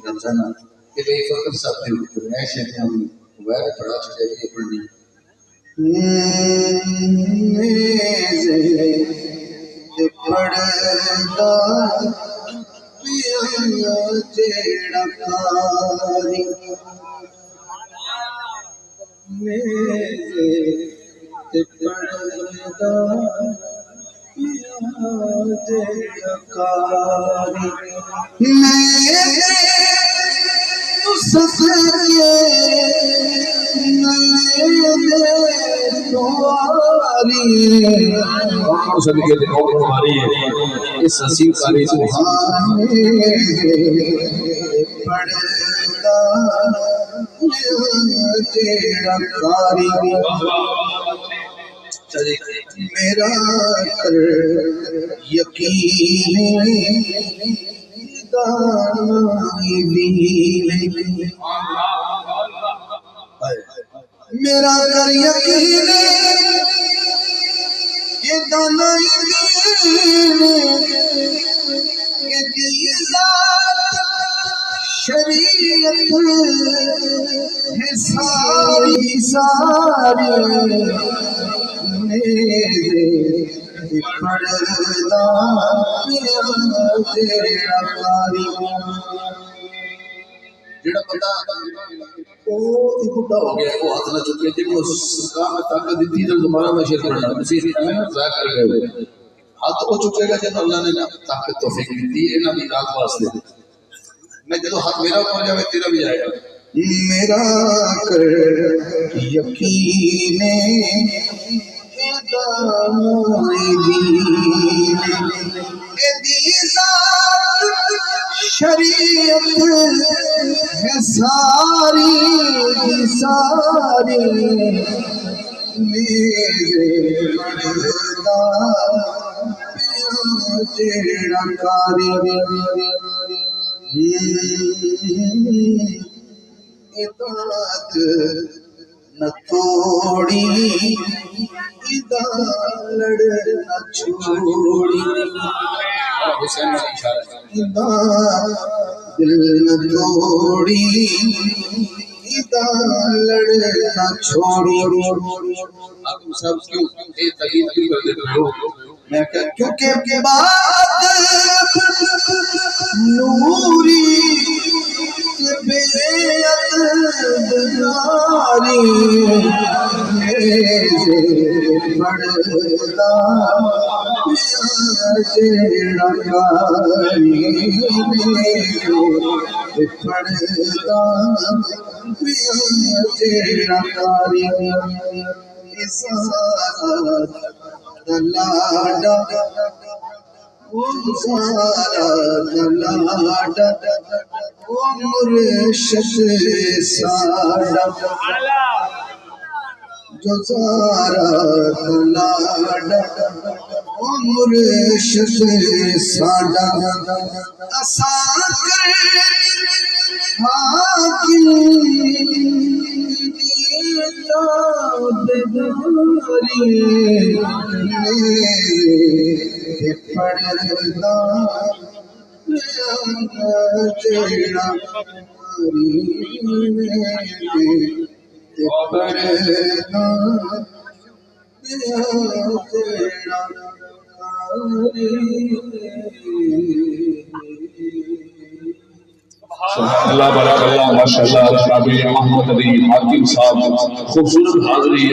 کرتا نا کہ بھئی فقط صاحب نے فرمائش ہے کہ ہم موبائل پڑھا چکے یہ پڑھنی پڑھدا پیا جیڑا کاری پڑھدا میرا کر یقین میرا کر یقین یہ دانائی دین شریعت ہے ساری ساری پڑھدا پیا جیڑا کاری جڑا بندہ وہ بڑھا ہو گیا وہ ہاتھ نہ چکے جی وہ سرکار نے طاقت دی تھی دوبارہ میں شیر پڑھنا اسی ضائع کر گئے ہاتھ وہ چکے گا جب اللہ نے طاقت توفیق دی انہاں دی ذات واسطے میں جدو ہاتھ میرا اوپر جاوے تیرا بھی جائے گا میرا کر یقین شریعت ہے ساری ساری میرے پڑھدا پیا جیڑا کاری اطاعت نہ توڑی ادا لڑ نہ چھوڑی ادا دل نہ توڑی ادا لڑ نہ چھوڑی آپ سب کیوں یہ تقید کیوں کر دیتے ہو میں کہا کیونکہ بات نوری بے ادب ناری پڑھدا پیا جیڑا کاری پڑھدا پیا جیڑا کاری سارا دلاڈا سارا دلاڈا مرشد ساڈا جو سارا دلاڈا مرشد ساڈا اساں کر حاکم پڑھدا جیڑا پڑھدا جیڑا سبحان اللہ بارک اللہ ماشاءاللہ جناب محمد علی حاکم صاحب خوبصورت حاضری